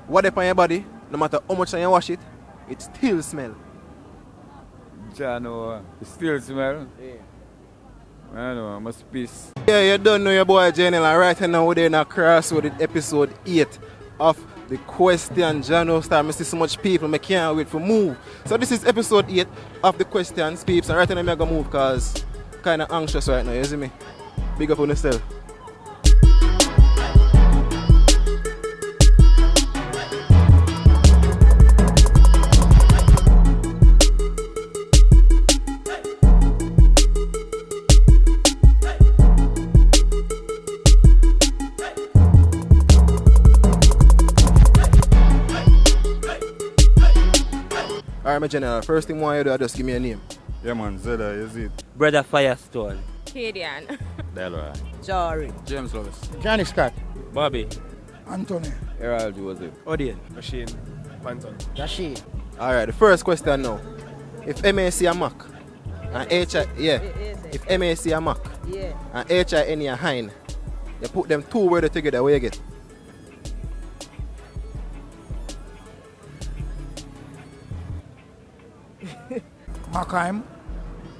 what on your body, no matter how much you wash it, it still smell. Jano, it still smell? Yeah. I know, I must peace. Yeah, you don't know your boy Jnel, and right now we're in a CrossRoads episode 8 of the question. Jano start, I see so much people, I can't wait for move. So this is episode 8 of the questions, peeps, and right now I'm going to move because I'm kind of anxious right now, you see me? Big up on yourself. Alright, my Jnel, first thing I want you to do, just give me a name. Yeah, man, Zeda, is it? Brother Firestone. Kadian. Delroy. Jory. James Lewis. Johnny Scott. Bobby. Anthony. Herald Joseph. Odian. Machine. Panton. Rashid. Alright, the first question now. If MAC a Mac and HI, yeah. If MAC a Mac and HIN a Hein, you put them two words together, what you get? Makheim.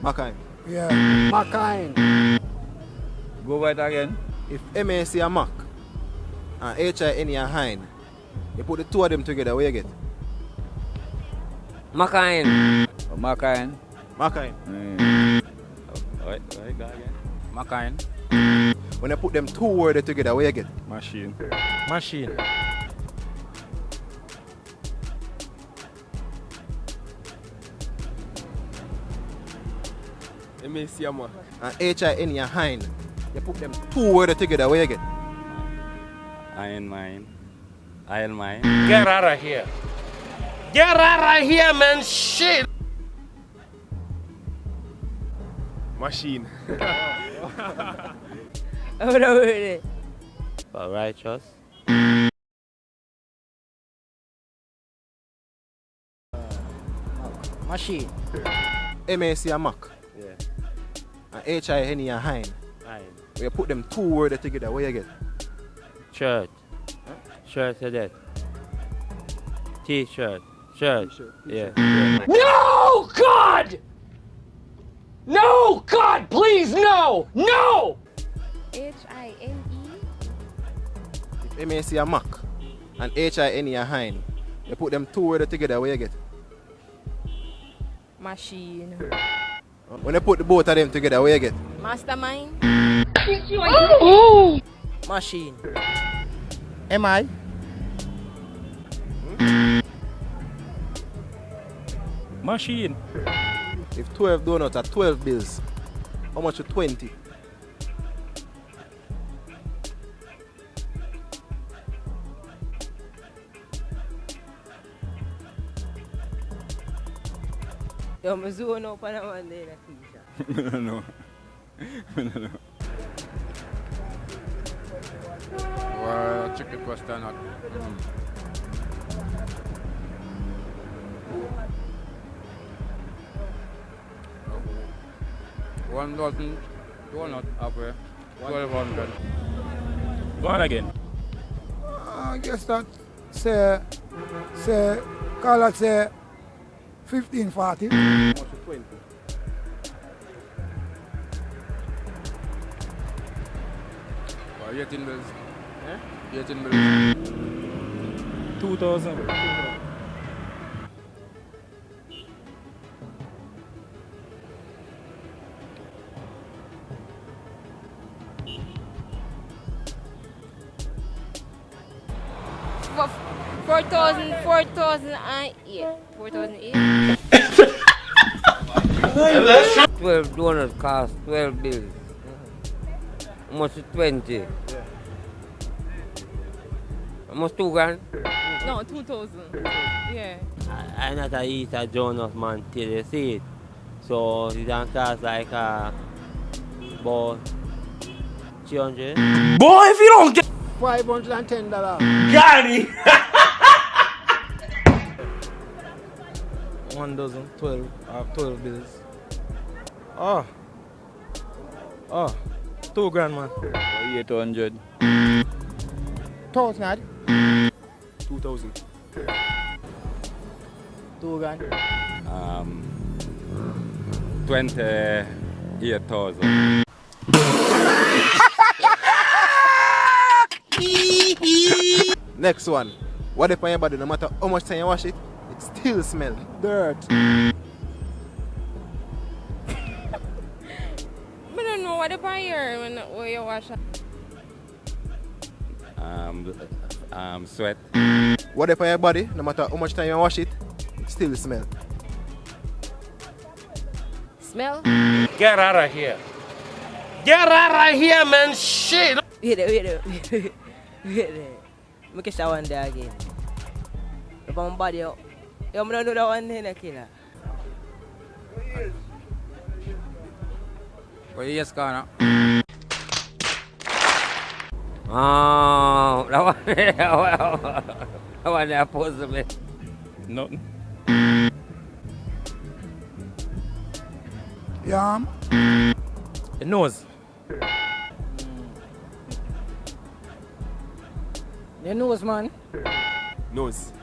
Makheim. Yeah. Makheim. Go right again. If MAC a Mac and HIN a Hein, you put the two of them together, what you get? Makain. Makain. Makheim. Alright, go again. Makain. When you put them two words together, what you get? Machine. Machine. MAC Ama. And HIN a Hein, you put them two words together, what you get? Iron Mine. Iron Mine. Get out of here. Get out of here, man. Shit. Machine. Righteous. Machine. MAC a Mac Yeah. and HIN a Hein, Aye. when you put them two words together, what you get? Shirt. Shirt to that. T-shirt. Shirt. Yeah. No, God! No, God, please, no! No! HINE. If MAC a Mac and HIN a Hein, you put them two words together, what you get? Machine. When you put the both of them together, what you get? Mastermind. Machine. MI. Machine. If 12 donuts are 12 bills, how much is 20? Yo, I'm zooming up on one day. I don't know. I don't know. Well, tricky question. 1,000 donut halfway. 1,200. Go on again. I guess that call it say 1540. How much is 20? Well, 18 bills. 18 bills. 2,000. For 4,008. 4,008. 12 donuts cost 12 bills. How much is 20? Yeah. How much 2 grand? No, 2,000. Yeah. I not a eat a donut man till you see it. So it can cost like about 300. Boy, if you don't get $510. got it, 1 dozen, 12 bills. 2 grand, man. 800. 1,000. 2,000. 2 grand. 28,000. Next one. What if on your body, no matter how much time you wash it, it still smells. Dirt. I don't know what if I hear when you wash it. Sweat. What if on your body, no matter how much time you wash it, it still smells. Smell? Get out of here. Get out of here, man. Shit. Wait. Make a shower one day again. If I'm body, you don't know that one day, killer. What you just gonna? Oh, that one there supposed to be. Nothing. Yam. The nose. Your nose, man. Nose.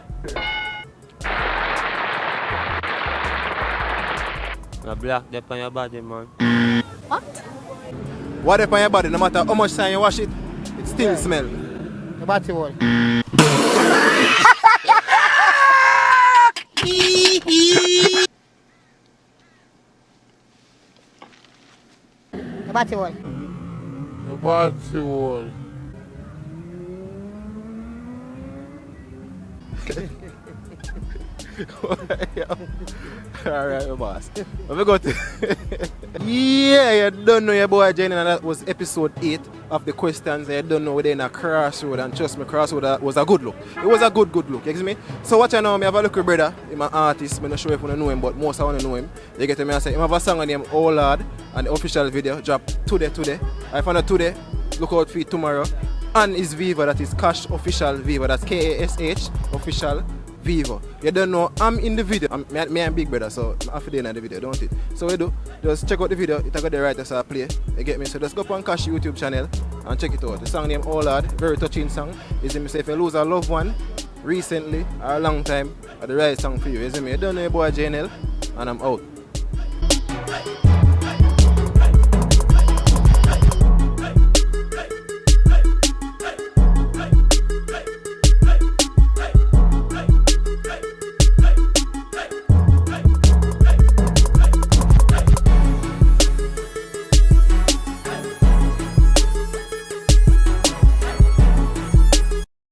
The black dip on your body, man. What if on your body, no matter how much time you wash it, it still smells. The body wall. The body wall. The body wall. Alright, my boss. Let me go to. Yeah, you don't know your boy Jnel, and that was episode 8 of the questions. You don't know we're in a crossroad, and trust me, crossroad was a good look. It was a good look, you see me? So what you know, I have a little brother, he's an artist, I'm not sure if you know him, but most I want to know him. You get to me and say, he have a song named Oh Lord, and the official video dropped today. I found out today, look out for it tomorrow. And his Viva, that is KASH official Viva, that's KASH official Viva. You don't know, I'm in the video. Me and Big Brother, so I'm after in the video, don't it? So we do, just check out the video, it's got the right to play. You get me? So just go up on KASH YouTube channel and check it out. The song named Oh Lord, very touching song. You see me say if you lose a loved one recently or a long time, the right song for you. You see me? You don't know your boy Jnel, and I'm out.